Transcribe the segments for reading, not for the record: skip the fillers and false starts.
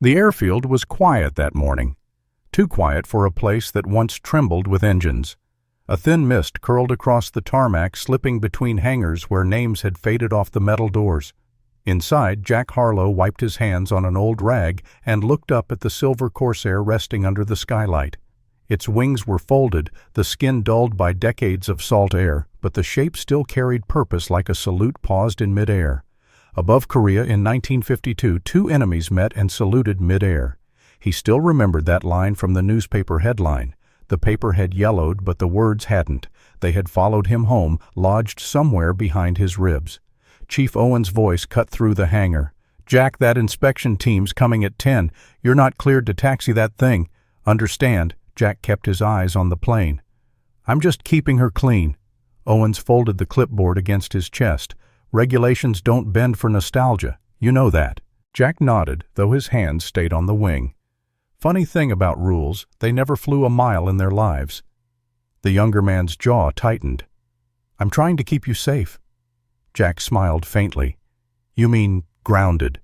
The airfield was quiet that morning, too quiet for a place that once trembled with engines. A thin mist curled across the tarmac, slipping between hangars where names had faded off the metal doors. Inside, Jack Harlow wiped his hands on an old rag and looked up at the silver Corsair resting under the skylight. Its wings were folded, the skin dulled by decades of salt air, but the shape still carried purpose like a salute paused in midair. Above Korea in 1952, two enemies met and saluted midair. He still remembered that line from the newspaper headline. The paper had yellowed, but the words hadn't. They had followed him home, lodged somewhere behind his ribs. Chief Owen's voice cut through the hangar. "Jack, that inspection team's coming at 10. You're not cleared to taxi that thing." "Understand." Jack kept his eyes on the plane. "I'm just keeping her clean." Owens folded the clipboard against his chest. "Regulations don't bend for nostalgia. You know that." Jack nodded, though his hands stayed on the wing. Funny thing about rules, they never flew a mile in their lives. The younger man's jaw tightened. "I'm trying to keep you safe." Jack smiled faintly. "You mean grounded?"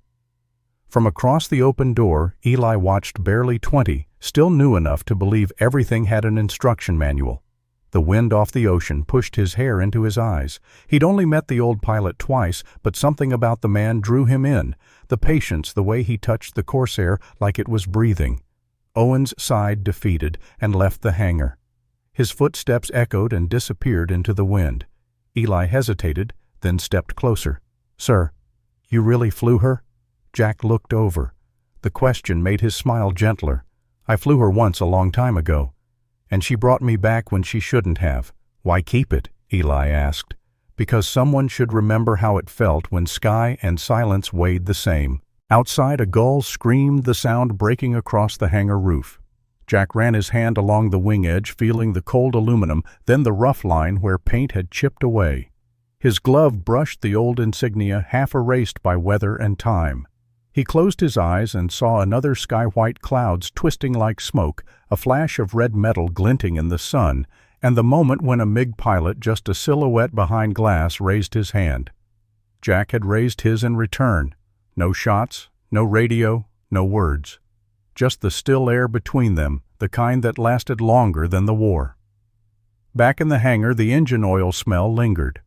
From across the open door, Eli watched barely 20, still new enough to believe everything had an instruction manual. The wind off the ocean pushed his hair into his eyes. He'd only met the old pilot twice, but something about the man drew him in. The patience, the way he touched the Corsair like it was breathing. Owens sighed defeated and left the hangar. His footsteps echoed and disappeared into the wind. Eli hesitated, then stepped closer. "Sir, you really flew her?" Jack looked over. The question made his smile gentler. "I flew her once a long time ago. And she brought me back when she shouldn't have." "Why keep it?" Eli asked. "Because someone should remember how it felt when sky and silence weighed the same." Outside, a gull screamed, the sound breaking across the hangar roof. Jack ran his hand along the wing edge, feeling the cold aluminum, then the rough line where paint had chipped away. His glove brushed the old insignia, half erased by weather and time. He closed his eyes and saw another sky-white clouds twisting like smoke, a flash of red metal glinting in the sun, and the moment when a MiG pilot, just a silhouette behind glass, raised his hand. Jack had raised his in return. No shots, no radio, no words. Just the still air between them, the kind that lasted longer than the war. Back in the hangar, the engine oil smell lingered.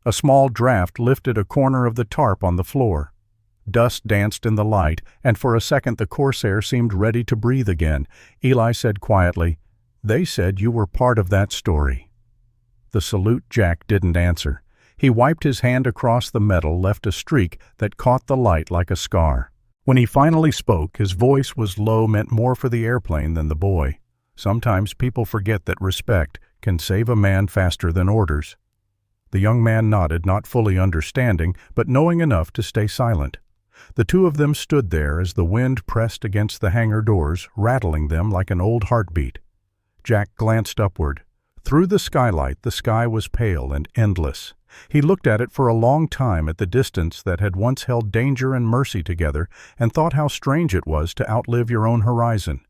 A small draft lifted a corner of the tarp on the floor. Dust danced in the light, and for a second the Corsair seemed ready to breathe again. Eli said quietly, "They said you were part of that story." The salute Jack didn't answer. He wiped his hand across the metal, left a streak that caught the light like a scar. When he finally spoke, his voice was low, meant more for the airplane than the boy. Sometimes people forget that respect can save a man faster than orders. The young man nodded, not fully understanding, but knowing enough to stay silent. The two of them stood there as the wind pressed against the hangar doors, rattling them like an old heartbeat. Jack glanced upward. Through the skylight, the sky was pale and endless. He looked at it for a long time, at the distance that had once held danger and mercy together, and thought how strange it was to outlive your own horizon.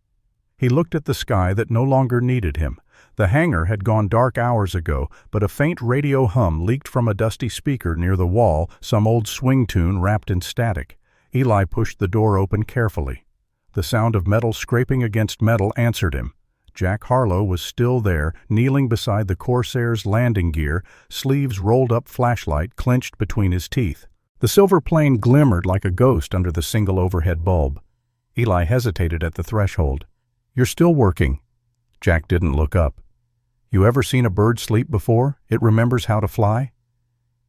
He looked at the sky that no longer needed him. The hangar had gone dark hours ago, but a faint radio hum leaked from a dusty speaker near the wall, some old swing tune wrapped in static. Eli pushed the door open carefully. The sound of metal scraping against metal answered him. Jack Harlow was still there, kneeling beside the Corsair's landing gear, sleeves rolled up, flashlight clenched between his teeth. The silver plane glimmered like a ghost under the single overhead bulb. Eli hesitated at the threshold. "You're still working." Jack didn't look up. "You ever seen a bird sleep before? It remembers how to fly?"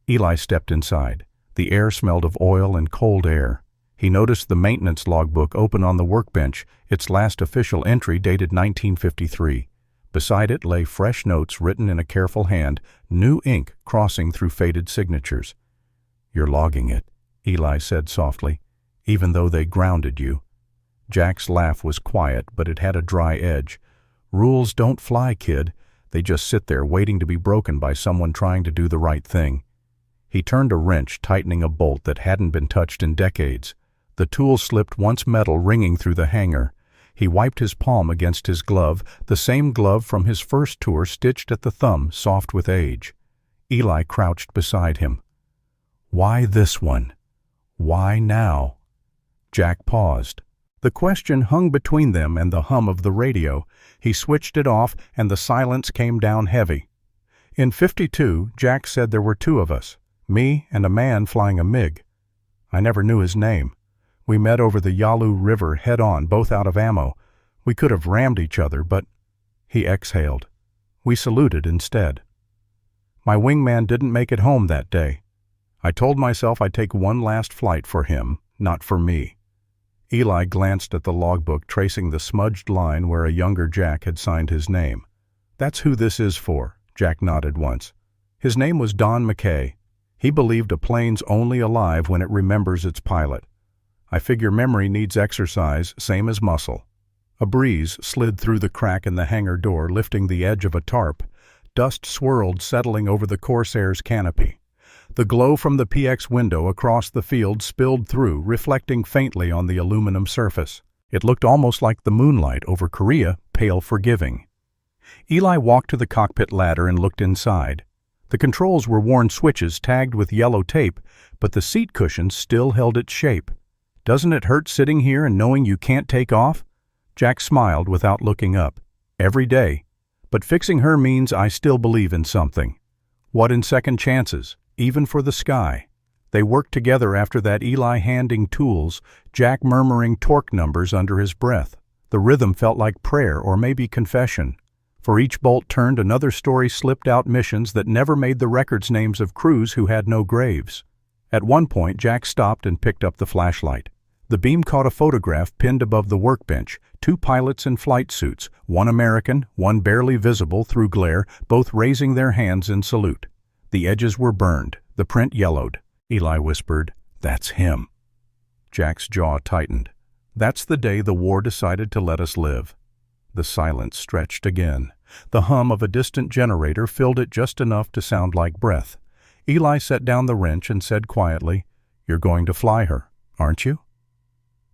Eli stepped inside. The air smelled of oil and cold air. He noticed the maintenance logbook open on the workbench, its last official entry dated 1953. Beside it lay fresh notes written in a careful hand, new ink crossing through faded signatures. "You're logging it," Eli said softly, "even though they grounded you." Jack's laugh was quiet, but it had a dry edge. "Rules don't fly, kid. They just sit there waiting to be broken by someone trying to do the right thing." He turned a wrench, tightening a bolt that hadn't been touched in decades. The tool slipped, once metal ringing through the hangar. He wiped his palm against his glove, the same glove from his first tour, stitched at the thumb, soft with age. Eli crouched beside him. "Why this one? Why now?" Jack paused. The question hung between them and the hum of the radio. He switched it off, and the silence came down heavy. In 52, Jack said there were two of us, me and a man flying a MiG. I never knew his name. We met over the Yalu River head-on, both out of ammo. We could have rammed each other, but... He exhaled. We saluted instead. My wingman didn't make it home that day. I told myself I'd take one last flight for him, not for me. Eli glanced at the logbook, tracing the smudged line where a younger Jack had signed his name. That's who this is for, Jack nodded once. His name was Don McKay. He believed a plane's only alive when it remembers its pilot. I figure memory needs exercise, same as muscle. A breeze slid through the crack in the hangar door, lifting the edge of a tarp. Dust swirled, settling over the Corsair's canopy. The glow from the PX window across the field spilled through, reflecting faintly on the aluminum surface. It looked almost like the moonlight over Korea, pale forgiving. Eli walked to the cockpit ladder and looked inside. The controls were worn switches tagged with yellow tape, but the seat cushions still held its shape. Doesn't it hurt sitting here and knowing you can't take off? Jack smiled without looking up. Every day. But fixing her means I still believe in something. What in second chances? Even for the sky. They worked together after that, Eli handing tools, Jack murmuring torque numbers under his breath. The rhythm felt like prayer or maybe confession. For each bolt turned, another story slipped out, missions that never made the records names of crews who had no graves. At one point, Jack stopped and picked up the flashlight. The beam caught a photograph pinned above the workbench, two pilots in flight suits, one American, one barely visible through glare, both raising their hands in salute. The edges were burned, the print yellowed. Eli whispered, "That's him." Jack's jaw tightened. That's the day the war decided to let us live. The silence stretched again. The hum of a distant generator filled it just enough to sound like breath. Eli set down the wrench and said quietly, "You're going to fly her, aren't you?"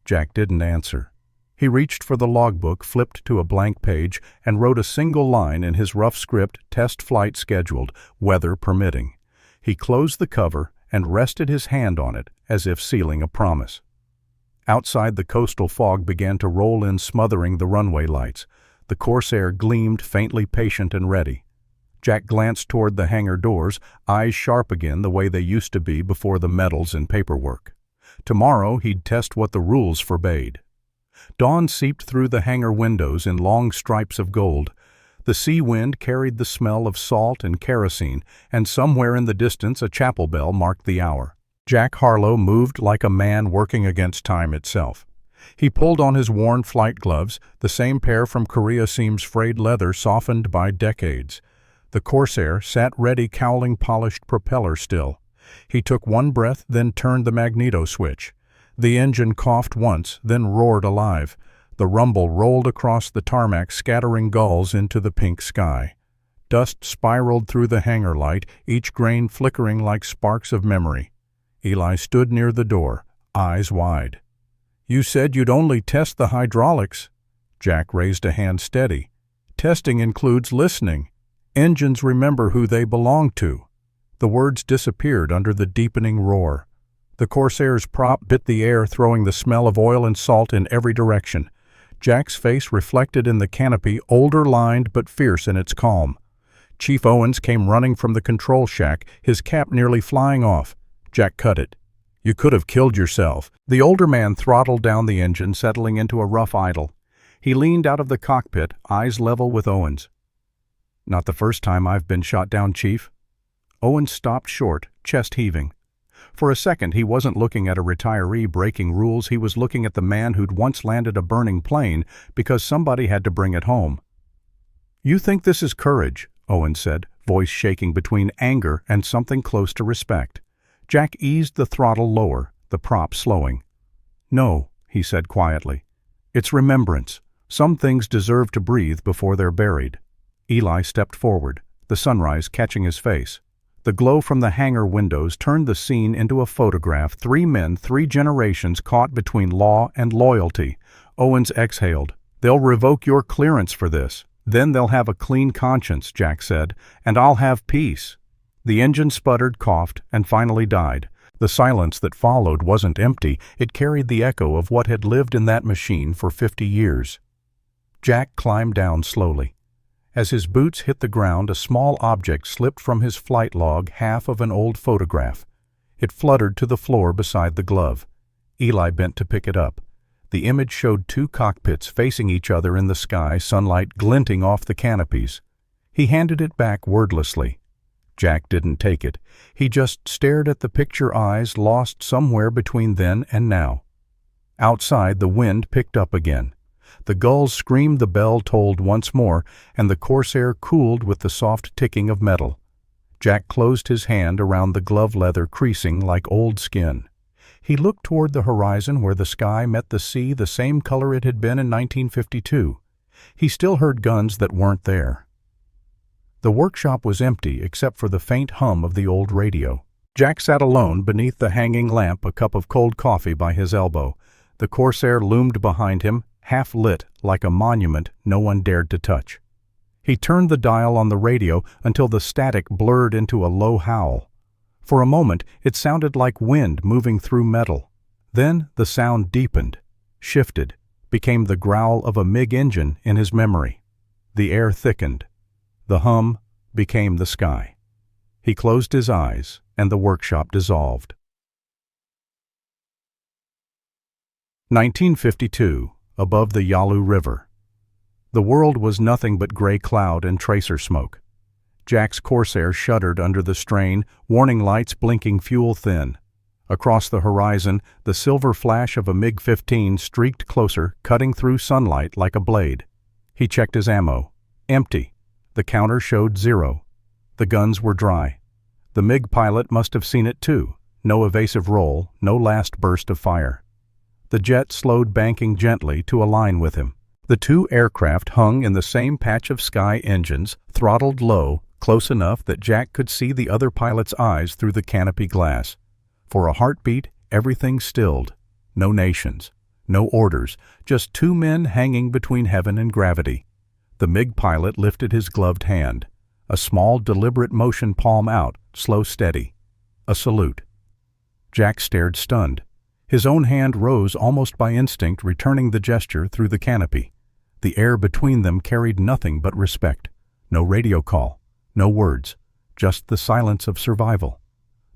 Jack didn't answer. He reached for the logbook, flipped to a blank page, and wrote a single line in his rough script, "Test flight scheduled, weather permitting." He closed the cover and rested his hand on it, as if sealing a promise. Outside, the coastal fog began to roll in, smothering the runway lights. The Corsair gleamed, faintly patient and ready. Jack glanced toward the hangar doors, eyes sharp again the way they used to be before the medals and paperwork. Tomorrow he'd test what the rules forbade. Dawn seeped through the hangar windows in long stripes of gold. The sea wind carried the smell of salt and kerosene, and somewhere in the distance a chapel bell marked the hour. Jack Harlow moved like a man working against time itself. He pulled on his worn flight gloves, the same pair from Korea seams frayed leather softened by decades. The Corsair sat ready, cowling polished propeller still. He took one breath, then turned the magneto switch. The engine coughed once, then roared alive. The rumble rolled across the tarmac, scattering gulls into the pink sky. Dust spiraled through the hangar light, each grain flickering like sparks of memory. Eli stood near the door, eyes wide. "You said you'd only test the hydraulics." Jack raised a hand steady. "Testing includes listening. Engines remember who they belong to." The words disappeared under the deepening roar. The Corsair's prop bit the air, throwing the smell of oil and salt in every direction. Jack's face reflected in the canopy, older-lined but fierce in its calm. Chief Owens came running from the control shack, his cap nearly flying off. Jack cut it. "You could have killed yourself." The older man throttled down the engine, settling into a rough idle. He leaned out of the cockpit, eyes level with Owens. "Not the first time I've been shot down, Chief." Owens stopped short, chest heaving. For a second, he wasn't looking at a retiree breaking rules. He was looking at the man who'd once landed a burning plane because somebody had to bring it home. "You think this is courage," Owens said, voice shaking between anger and something close to respect. Jack eased the throttle lower, the prop slowing. "No," he said quietly. "It's remembrance. Some things deserve to breathe before they're buried." Eli stepped forward, the sunrise catching his face. The glow from the hangar windows turned the scene into a photograph. 3 men, 3 generations caught between law and loyalty. Owens exhaled. "They'll revoke your clearance for this. Then they'll have a clean conscience," Jack said, "and I'll have peace." The engine sputtered, coughed, and finally died. The silence that followed wasn't empty, it carried the echo of what had lived in that machine for 50 years. Jack climbed down slowly. As his boots hit the ground, a small object slipped from his flight log, half of an old photograph. It fluttered to the floor beside the glove. Eli bent to pick it up. The image showed two cockpits facing each other in the sky, sunlight glinting off the canopies. He handed it back wordlessly. Jack didn't take it. He just stared at the picture, eyes lost somewhere between then and now. Outside, the wind picked up again. The gulls screamed, the bell tolled once more, and the Corsair cooled with the soft ticking of metal. Jack closed his hand around the glove leather, creasing like old skin. He looked toward the horizon where the sky met the sea, the same color it had been in 1952. He still heard guns that weren't there. The workshop was empty except for the faint hum of the old radio. Jack sat alone beneath the hanging lamp, a cup of cold coffee by his elbow. The Corsair loomed behind him, half lit like a monument no one dared to touch. He turned the dial on the radio until the static blurred into a low howl. For a moment it sounded like wind moving through metal. Then the sound deepened, shifted, became the growl of a MiG engine in his memory. The air thickened. The hum became the sky. He closed his eyes, and the workshop dissolved. 1952, above the Yalu River. The world was nothing but gray cloud and tracer smoke. Jack's Corsair shuddered under the strain, warning lights blinking fuel-thin. Across the horizon, the silver flash of a MiG-15 streaked closer, cutting through sunlight like a blade. He checked his ammo. Empty. The counter showed 0. The guns were dry. The MiG pilot must have seen it too. No evasive roll, no last burst of fire. The jet slowed, banking gently to align with him. The two aircraft hung in the same patch of sky, engines throttled low, close enough that Jack could see the other pilot's eyes through the canopy glass. For a heartbeat, everything stilled. No nations, no orders, just two men hanging between heaven and gravity. The MiG pilot lifted his gloved hand. A small, deliberate motion, palm out, slow, steady. A salute. Jack stared, stunned. His own hand rose almost by instinct, returning the gesture through the canopy. The air between them carried nothing but respect. No radio call, no words, just the silence of survival.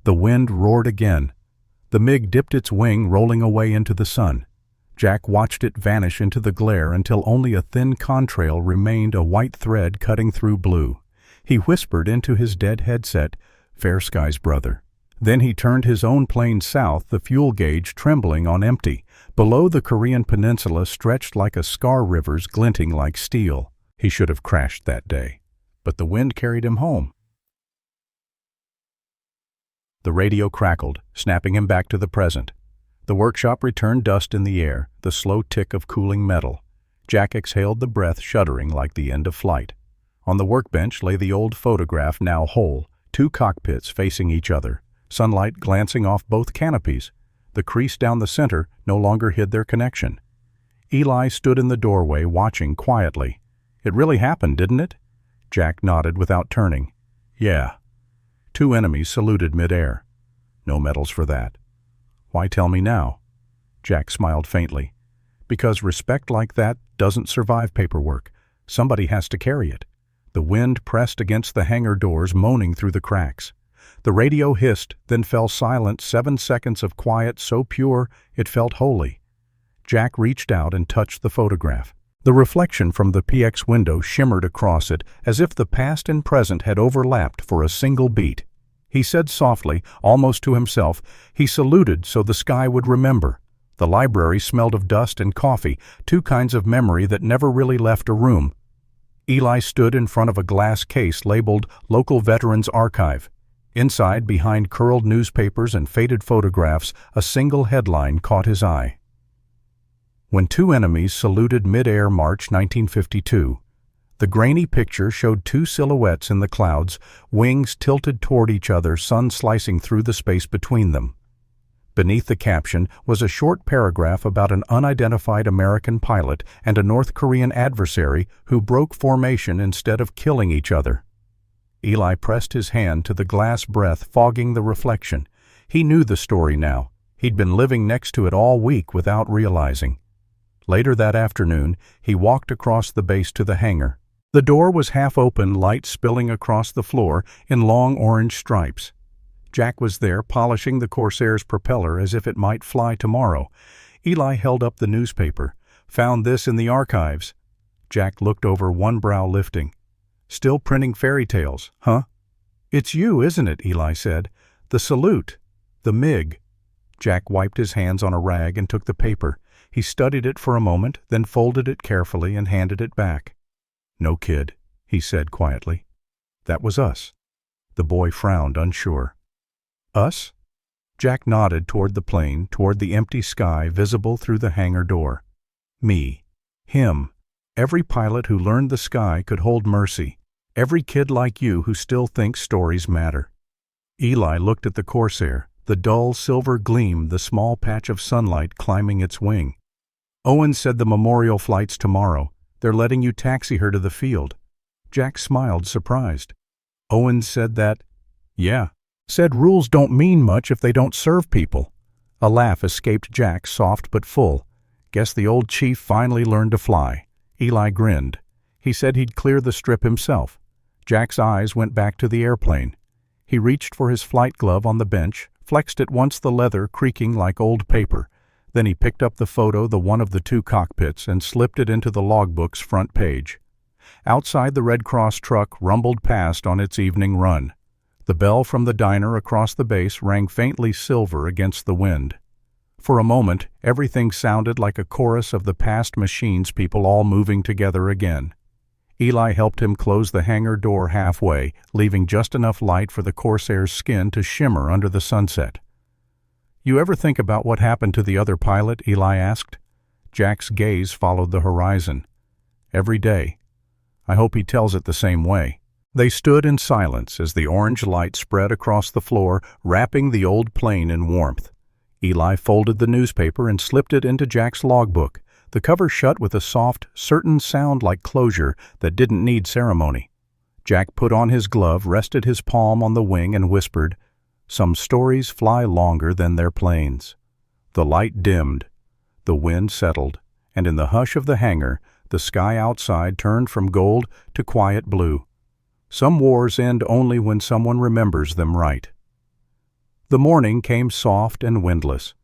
The wind roared again. The MiG dipped its wing, rolling away into the sun. Jack watched it vanish into the glare until only a thin contrail remained, a white thread cutting through blue. He whispered into his dead headset, "Fair skies, brother." Then he turned his own plane south, the fuel gauge trembling on empty. Below, the Korean peninsula stretched like a scar, rivers glinting like steel. He should have crashed that day, but the wind carried him home. The radio crackled, snapping him back to the present. The workshop returned, dust in the air, the slow tick of cooling metal. Jack exhaled the breath, shuddering like the end of flight. On the workbench lay the old photograph, now whole, two cockpits facing each other, sunlight glancing off both canopies. The crease down the center no longer hid their connection. Eli stood in the doorway, watching quietly. "It really happened, didn't it?" Jack nodded without turning. "Yeah." Two enemies saluted midair. "No medals for that." "Why tell me now?" Jack smiled faintly. "Because respect like that doesn't survive paperwork. Somebody has to carry it." The wind pressed against the hangar doors, moaning through the cracks. The radio hissed, then fell silent, 7 seconds of quiet so pure it felt holy. Jack reached out and touched the photograph. The reflection from the PX window shimmered across it, as if the past and present had overlapped for a single beat. He said softly, almost to himself. He saluted so the sky would remember. The library smelled of dust and coffee, two kinds of memory that never really left a room. Eli stood in front of a glass case labeled Local Veterans Archive. Inside, behind curled newspapers and faded photographs, a single headline caught his eye. When two enemies saluted mid-air, March 1952. The grainy picture showed two silhouettes in the clouds, wings tilted toward each other, sun slicing through the space between them. Beneath the caption was a short paragraph about an unidentified American pilot and a North Korean adversary who broke formation instead of killing each other. Eli pressed his hand to the glass, breath fogging the reflection. He knew the story now. He'd been living next to it all week without realizing. Later that afternoon, he walked across the base to the hangar. The door was half open, light spilling across the floor in long orange stripes. Jack was there, polishing the Corsair's propeller as if it might fly tomorrow. Eli held up the newspaper. "Found this in the archives." Jack looked over, one brow lifting. "Still printing fairy tales, huh?" "It's you, isn't it?" Eli said. "The salute. The MiG." Jack wiped his hands on a rag and took the paper. He studied it for a moment, then folded it carefully and handed it back. "No, kid," he said quietly. "That was us." The boy frowned, unsure. "Us?" Jack nodded toward the plane, toward the empty sky visible through the hangar door. "Me. Him. Every pilot who learned the sky could hold mercy. Every kid like you who still thinks stories matter." Eli looked at the Corsair, the dull silver gleam, the small patch of sunlight climbing its wing. "Owen said the memorial flight's tomorrow. They're letting you taxi her to the field." Jack smiled, surprised. "Owen said that?" "Yeah. Said rules don't mean much if they don't serve people." A laugh escaped Jack, soft but full. "Guess the old chief finally learned to fly." Eli grinned. He said he'd clear the strip himself. Jack's eyes went back to the airplane. He reached for his flight glove on the bench, flexed it once, the leather creaking like old paper. Then he picked up the photo, the one of the two cockpits, and slipped it into the logbook's front page. Outside, the Red Cross truck rumbled past on its evening run. The bell from the diner across the base rang faintly silver against the wind. For a moment, everything sounded like a chorus of the past machines, people all moving together again. Eli helped him close the hangar door halfway, leaving just enough light for the Corsair's skin to shimmer under the sunset. "You ever think about what happened to the other pilot?" Eli asked. Jack's gaze followed the horizon. "Every day. I hope he tells it the same way." They stood in silence as the orange light spread across the floor, wrapping the old plane in warmth. Eli folded the newspaper and slipped it into Jack's logbook. The cover shut with a soft, certain sound like closure that didn't need ceremony. Jack put on his glove, rested his palm on the wing, and whispered, "Some stories fly longer than their planes." The light dimmed. The wind settled, and in the hush of the hangar, the sky outside turned from gold to quiet blue. Some wars end only when someone remembers them right. The morning came soft and windless.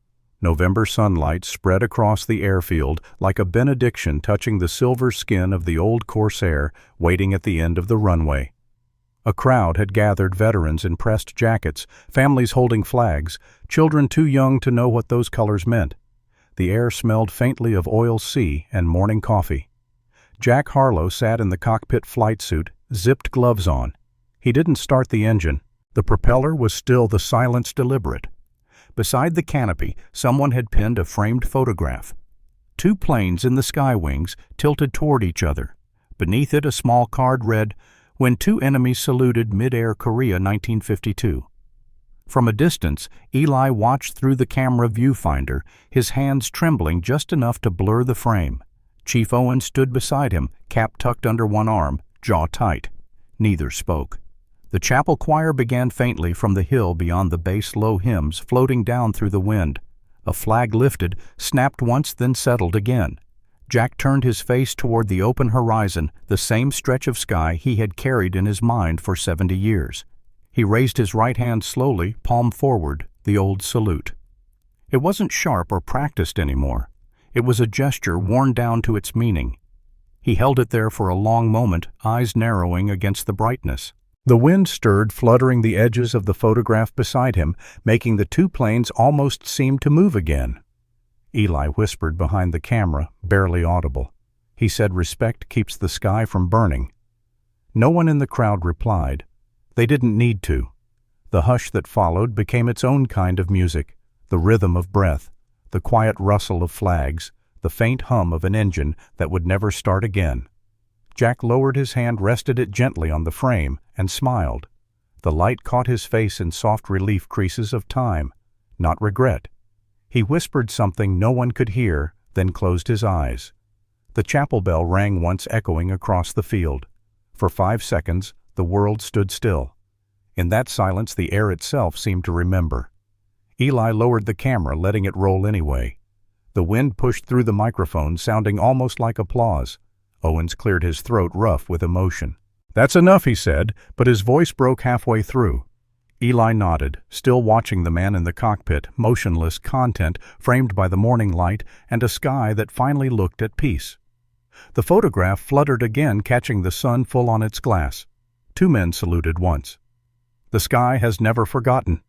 November sunlight spread across the airfield like a benediction, touching the silver skin of the old Corsair waiting at the end of the runway. A crowd had gathered, veterans in pressed jackets, families holding flags, children too young to know what those colors meant. The air smelled faintly of oil sea and morning coffee. Jack Harlow sat in the cockpit flight suit, zipped gloves on. He didn't start the engine. The propeller was still, the silence deliberate. Beside the canopy, someone had pinned a framed photograph. Two planes in the sky wings tilted toward each other. Beneath it, a small card read, "When two enemies saluted, mid-air Korea, 1952. From a distance, Eli watched through the camera viewfinder, his hands trembling just enough to blur the frame. Chief Owen stood beside him, cap tucked under one arm, jaw tight. Neither spoke. The chapel choir began faintly from the hill beyond the base, low hymns floating down through the wind. A flag lifted, snapped once, then settled again. Jack turned his face toward the open horizon, the same stretch of sky he had carried in his mind for 70 years. He raised his right hand slowly, palm forward, the old salute. It wasn't sharp or practiced anymore. It was a gesture worn down to its meaning. He held it there for a long moment, eyes narrowing against the brightness. The wind stirred, fluttering the edges of the photograph beside him, making the two planes almost seem to move again. Eli whispered behind the camera, barely audible. He said, "Respect keeps the sky from burning." No one in the crowd replied. They didn't need to. The hush that followed became its own kind of music, the rhythm of breath, the quiet rustle of flags, the faint hum of an engine that would never start again. Jack lowered his hand, rested it gently on the frame, and smiled. The light caught his face in soft relief creases of time, not regret. He whispered something no one could hear, then closed his eyes. The chapel bell rang once, echoing across the field. For 5 seconds, the world stood still. In that silence, the air itself seemed to remember. Eli lowered the camera, letting it roll anyway. The wind pushed through the microphone, sounding almost like applause. Owens cleared his throat, rough with emotion. "That's enough," he said, but his voice broke halfway through. Eli nodded, still watching the man in the cockpit, motionless content framed by the morning light and a sky that finally looked at peace. The photograph fluttered again, catching the sun full on its glass. Two men saluted once. "The sky has never forgotten,"